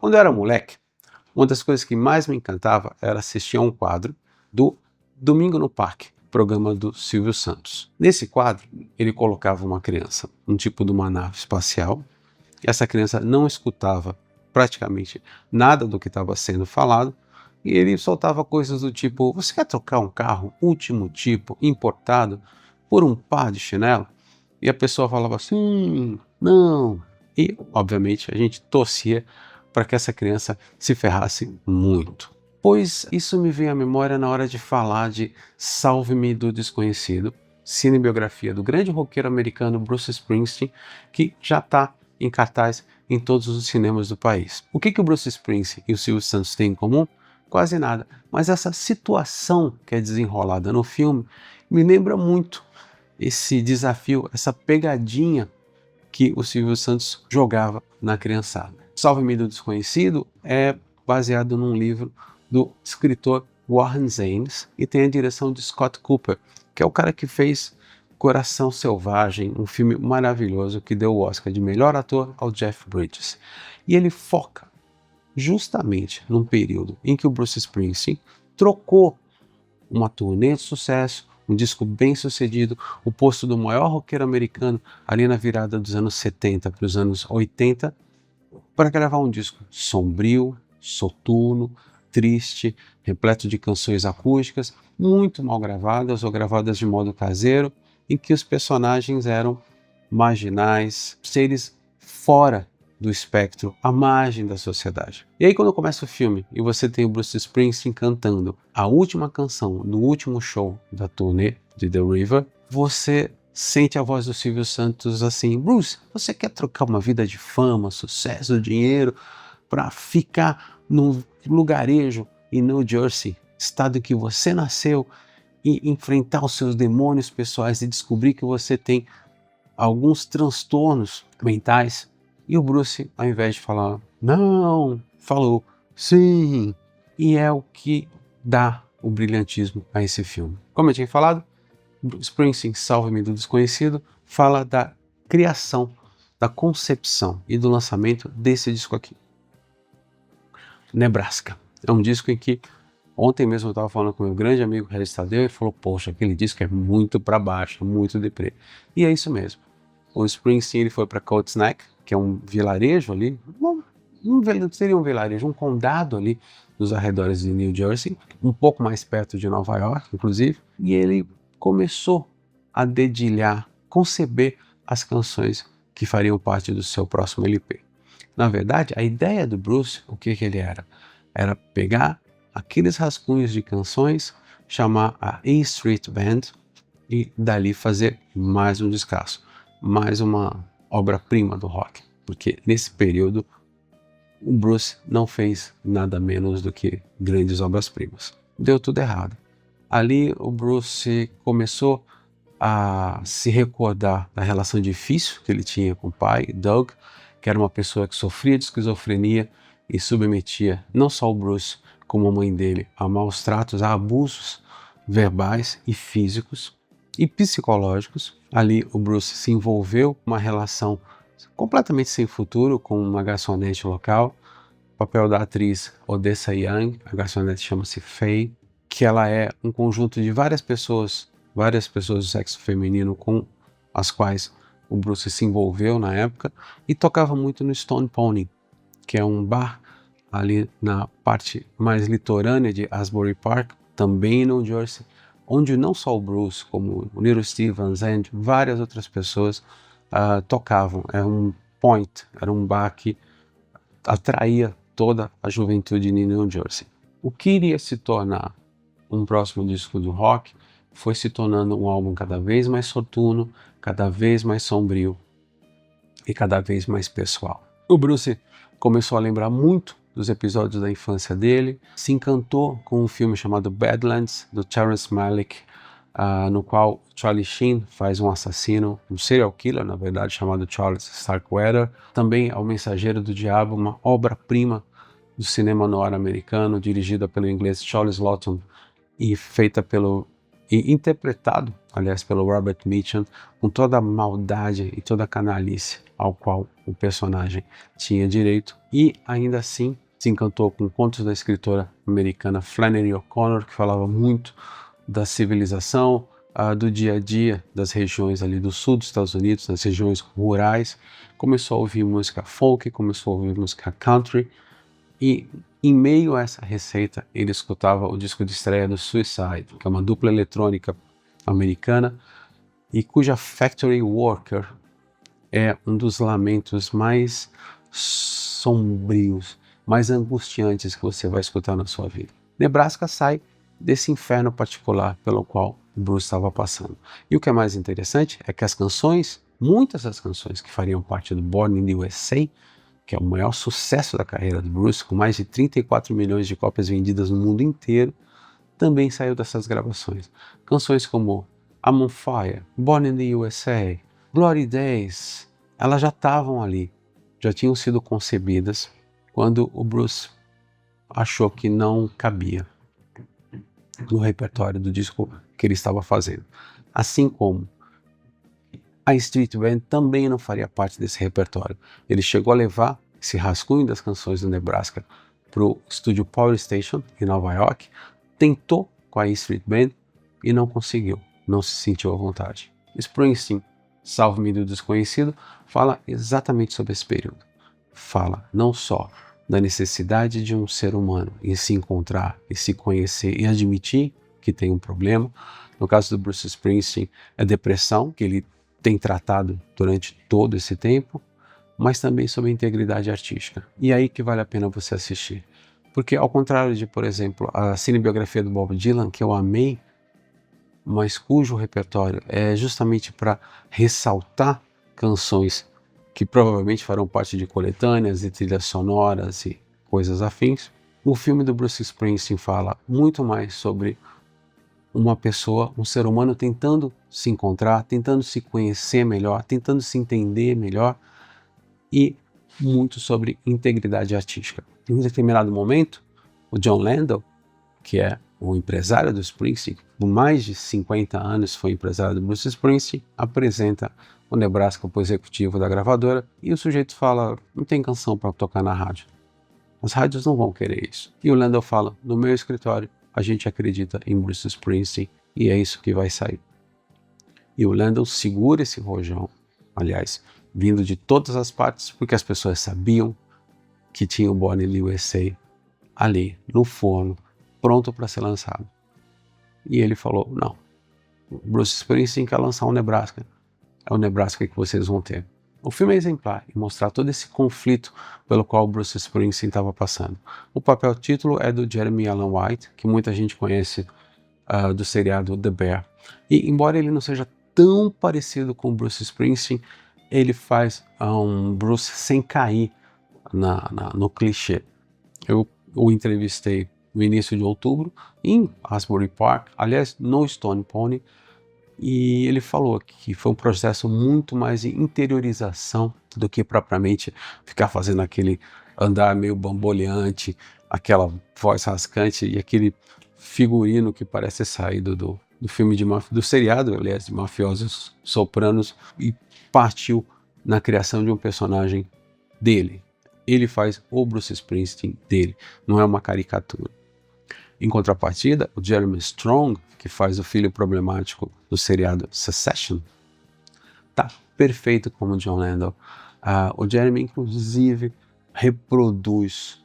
Quando eu era moleque, uma das coisas que mais me encantava era assistir a um quadro do Domingo no Parque, programa do Silvio Santos. Nesse quadro, ele colocava uma criança, um tipo de uma nave espacial, e essa criança não escutava praticamente nada do que estava sendo falado, e ele soltava coisas do tipo: você quer trocar um carro último tipo, importado, por um par de chinelo? E a pessoa falava sim, não. E, obviamente, a gente torcia para que essa criança se ferrasse muito. Pois isso me veio à memória na hora de falar de Salve-me do Desconhecido, cinebiografia do grande roqueiro americano Bruce Springsteen, que já está em cartaz em todos os cinemas do país. O que o Bruce Springsteen e o Silvio Santos têm em comum? Quase nada, mas essa situação que é desenrolada no filme me lembra muito esse desafio, essa pegadinha que o Silvio Santos jogava na criançada. Salve-me do Desconhecido é baseado num livro do escritor Warren Zanes e tem a direção de Scott Cooper, que é o cara que fez Coração Selvagem, um filme maravilhoso que deu o Oscar de melhor ator ao Jeff Bridges. E ele foca justamente num período em que o Bruce Springsteen trocou uma turnê de sucesso, um disco bem sucedido, o posto do maior roqueiro americano ali na virada dos anos 70 para os anos 80, para gravar um disco sombrio, soturno, triste, repleto de canções acústicas, muito mal gravadas ou gravadas de modo caseiro, em que os personagens eram marginais, seres fora do espectro, à margem da sociedade. E aí quando começa o filme e você tem o Bruce Springsteen cantando a última canção do último show da turnê de The River, você sente a voz do Silvio Santos assim: Bruce, você quer trocar uma vida de fama, sucesso, dinheiro para ficar num lugarejo em New Jersey, estado em que você nasceu, e enfrentar os seus demônios pessoais e descobrir que você tem alguns transtornos mentais? E o Bruce, ao invés de falar não, falou sim. E é o que dá o brilhantismo a esse filme. Como eu tinha falado, Springsteen, Salve-me do Desconhecido, fala da criação, da concepção e do lançamento desse disco aqui, Nebraska. É um disco em que ontem mesmo eu estava falando com meu grande amigo Regis Tadeu, ele falou: poxa, aquele disco é muito para baixo, muito deprê. E é isso mesmo. O Springsteen ele foi para Colts Neck, que é um vilarejo ali, seria um vilarejo, um condado ali nos arredores de New Jersey, um pouco mais perto de Nova York, inclusive, e ele começou a dedilhar, conceber as canções que fariam parte do seu próximo LP. Na verdade, a ideia do Bruce, o que ele era? Era pegar aqueles rascunhos de canções, chamar a E Street Band e dali fazer mais um descasso, mais uma obra-prima do rock, porque nesse período o Bruce não fez nada menos do que grandes obras-primas. Deu tudo errado. Ali o Bruce começou a se recordar da relação difícil que ele tinha com o pai, Doug, que era uma pessoa que sofria de esquizofrenia e submetia não só o Bruce, como a mãe dele, a maus tratos, a abusos verbais e físicos e psicológicos. Ali o Bruce se envolveu com uma relação completamente sem futuro com uma garçonete local. O papel da atriz Odessa Young, a garçonete chama-se Faye, que ela é um conjunto de várias pessoas do sexo feminino com as quais o Bruce se envolveu na época, e tocava muito no Stone Pony, que é um bar ali na parte mais litorânea de Asbury Park, também em New Jersey, onde não só o Bruce, como o Little Stevens e várias outras pessoas tocavam. Era um point, era um bar que atraía toda a juventude em New Jersey. O que iria se tornar um próximo disco do rock foi se tornando um álbum cada vez mais soturno, cada vez mais sombrio e cada vez mais pessoal. O Bruce começou a lembrar muito dos episódios da infância dele, se encantou com um filme chamado Badlands, do Terrence Malick, no qual Charlie Sheen faz um assassino, um serial killer, na verdade, chamado Charles Starkweather. Também é O Mensageiro do Diabo, uma obra-prima do cinema noir americano, dirigida pelo inglês Charles Laughton e feita pelo e interpretado, aliás, pelo Robert Mitchum, com toda a maldade e toda a canalice ao qual o personagem tinha direito, e ainda assim se encantou com contos da escritora americana Flannery O'Connor, que falava muito da civilização, do dia a dia das regiões ali do sul dos Estados Unidos, nas regiões rurais. Começou a ouvir música folk, começou a ouvir música country, e em meio a essa receita ele escutava o disco de estreia do Suicide, que é uma dupla eletrônica americana e cuja Factory Worker é um dos lamentos mais sombrios, mais angustiantes que você vai escutar na sua vida. Nebraska sai desse inferno particular pelo qual Bruce estava passando. E o que é mais interessante é que as canções, muitas das canções que fariam parte do Born in the USA, que é o maior sucesso da carreira do Bruce, com mais de 34 milhões de cópias vendidas no mundo inteiro, também saiu dessas gravações. Canções como I'm on Fire, Born in the USA, Glory Days, elas já estavam ali, já tinham sido concebidas quando o Bruce achou que não cabia no repertório do disco que ele estava fazendo. Assim como a Street Band também não faria parte desse repertório. Ele chegou a levar esse rascunho das canções do Nebraska para o estúdio Power Station em Nova York, tentou com a Street Band e não conseguiu, não se sentiu à vontade. Springsteen, Salve-me do Desconhecido, fala exatamente sobre esse período. Fala não só da necessidade de um ser humano em se encontrar e se conhecer e admitir que tem um problema. No caso do Bruce Springsteen, é depressão, que ele tem tratado durante todo esse tempo, mas também sobre integridade artística. E aí que vale a pena você assistir. Porque ao contrário de, por exemplo, a cinebiografia do Bob Dylan, que eu amei, mas cujo repertório é justamente para ressaltar canções que provavelmente farão parte de coletâneas e trilhas sonoras e coisas afins, o filme do Bruce Springsteen fala muito mais sobre uma pessoa, um ser humano tentando se encontrar, tentando se conhecer melhor, tentando se entender melhor e muito sobre integridade artística. Em um determinado momento, o John Landau, que é o empresário do Springsteen, por mais de 50 anos foi empresário do Bruce Springsteen, apresenta o Nebraska para o executivo da gravadora e o sujeito fala, não tem canção para tocar na rádio. As rádios não vão querer isso. E o Landau fala, no meu escritório, a gente acredita em Bruce Springsteen e é isso que vai sair. E o Landau segura esse rojão, aliás, vindo de todas as partes, porque as pessoas sabiam que tinha o Born in the USA ali, no forno, pronto para ser lançado. E ele falou, não, o Bruce Springsteen quer lançar o Nebraska, é o Nebraska que vocês vão ter. O filme é exemplar em mostrar todo esse conflito pelo qual o Bruce Springsteen estava passando. O papel título é do Jeremy Allen White, que muita gente conhece do seriado The Bear. E embora ele não seja tão parecido com o Bruce Springsteen, ele faz um Bruce sem cair no clichê. Eu o entrevistei no início de outubro em Asbury Park, aliás, no Stone Pony, e ele falou que foi um processo muito mais de interiorização do que propriamente ficar fazendo aquele andar meio bamboleante, aquela voz rascante e aquele figurino que parece saído do filme do seriado, aliás, de mafiosos sopranos, e partiu na criação de um personagem dele. Ele faz o Bruce Springsteen dele, não é uma caricatura. Em contrapartida, o Jeremy Strong, que faz o filho problemático do seriado Succession, tá perfeito como John Landau. O Jeremy, inclusive, reproduz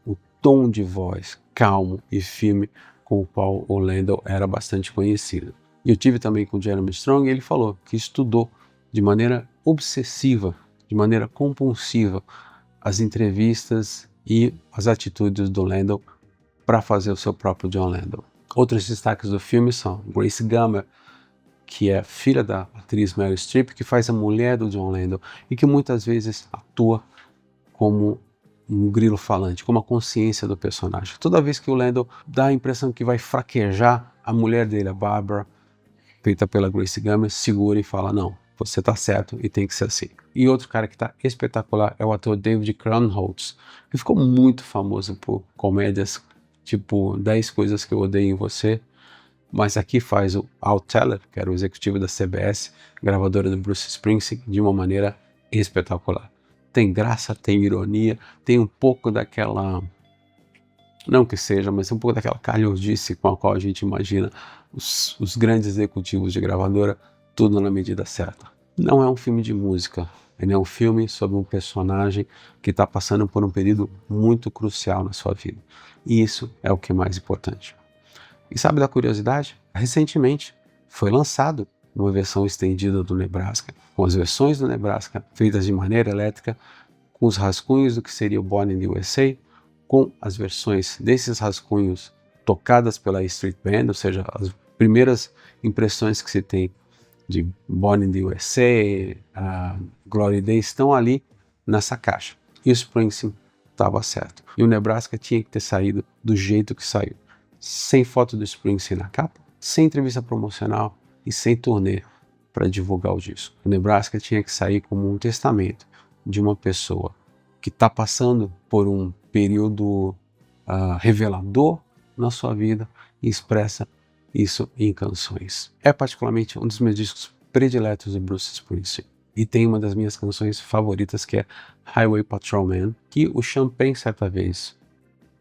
o tom de voz calmo e firme com o qual o Landau era bastante conhecido. E eu tive também com o Jeremy Strong e ele falou que estudou de maneira obsessiva, de maneira compulsiva, as entrevistas e as atitudes do Landau para fazer o seu próprio John Landau. Outros destaques do filme são Grace Gummer, que é filha da atriz Meryl Streep, que faz a mulher do John Landau e que muitas vezes atua como um grilo falante, como a consciência do personagem. Toda vez que o Landau dá a impressão que vai fraquejar, a mulher dele, a Barbara, feita pela Grace Gummer, segura e fala, não, você tá certo e tem que ser assim. E outro cara que tá espetacular é o ator David Krumholtz, que ficou muito famoso por comédias tipo 10 Coisas que Eu Odeio em Você mas aqui faz o Al Teller, que era o executivo da CBS, gravadora do Bruce Springsteen, de uma maneira espetacular. Tem graça, tem ironia, tem um pouco daquela, não que seja, mas um pouco daquela calhordice com a qual a gente imagina os grandes executivos de gravadora, tudo na medida certa. Não é um filme de música, ele é um filme sobre um personagem que está passando por um período muito crucial na sua vida. E isso é o que é mais importante. E sabe da curiosidade? Recentemente foi lançado uma versão estendida do Nebraska, com as versões do Nebraska feitas de maneira elétrica, com os rascunhos do que seria o Born in the USA, com as versões desses rascunhos tocadas pela A Street Band, ou seja, as primeiras impressões que se tem de Born in the USA, Glory Days, estão ali nessa caixa. E o Springsteen estava certo. E o Nebraska tinha que ter saído do jeito que saiu. Sem foto do Springsteen na capa, sem entrevista promocional e sem turnê para divulgar o disco. O Nebraska tinha que sair como um testamento de uma pessoa que está passando por um período revelador na sua vida e expressa isso em canções. É particularmente um dos meus discos prediletos do Bruce Springsteen. E tem uma das minhas canções favoritas, que é Highway Patrolman, que o Champagne certa vez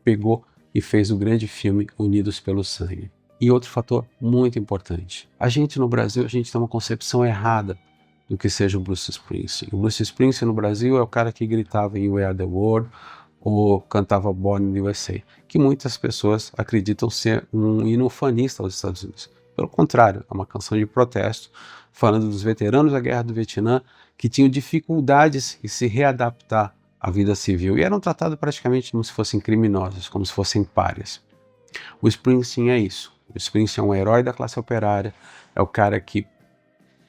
pegou e fez o grande filme Unidos pelo Sangue. E outro fator muito importante. A gente no Brasil, a gente tem uma concepção errada do que seja o Bruce Springsteen. O Bruce Springsteen no Brasil é o cara que gritava em We Are The World ou cantava Born in the USA, que muitas pessoas acreditam ser um hino fanista aos Estados Unidos. Pelo contrário, é uma canção de protesto falando dos veteranos da Guerra do Vietnã que tinham dificuldades em se readaptar à vida civil e eram tratados praticamente como se fossem criminosos, como se fossem párias. O Springsteen é isso. O Springsteen é um herói da classe operária, é o cara que,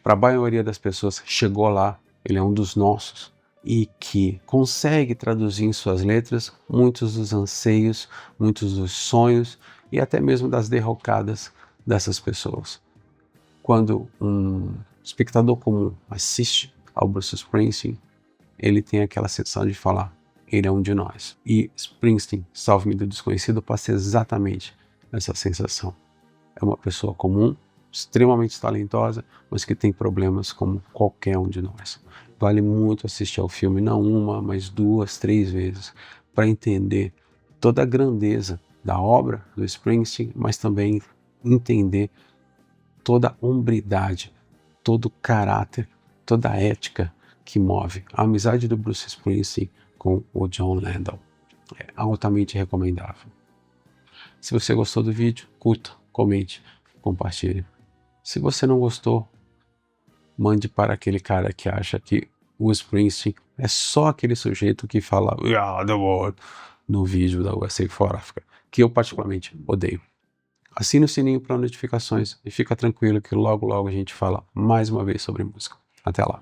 para a maioria das pessoas, chegou lá, ele é um dos nossos, e que consegue traduzir em suas letras muitos dos anseios, muitos dos sonhos e até mesmo das derrocadas dessas pessoas. Quando um espectador comum assiste ao Bruce Springsteen, ele tem aquela sensação de falar, ele é um de nós. E Springsteen, Salve-me do Desconhecido, passa exatamente essa sensação. É uma pessoa comum, extremamente talentosa, mas que tem problemas como qualquer um de nós. Vale muito assistir ao filme, não uma, mas 2, 3 vezes, para entender toda a grandeza da obra do Springsteen, mas também entender toda a hombridade, todo o caráter, toda a ética que move a amizade do Bruce Springsteen com o Jon Landau. É altamente recomendável. Se você gostou do vídeo, curta, comente, compartilhe. Se você não gostou, mande para aquele cara que acha que o Springsteen é só aquele sujeito que fala "We are the world" no vídeo da USA for Africa, que eu particularmente odeio. Assine o sininho para notificações e fica tranquilo que logo logo a gente fala mais uma vez sobre música. Até lá!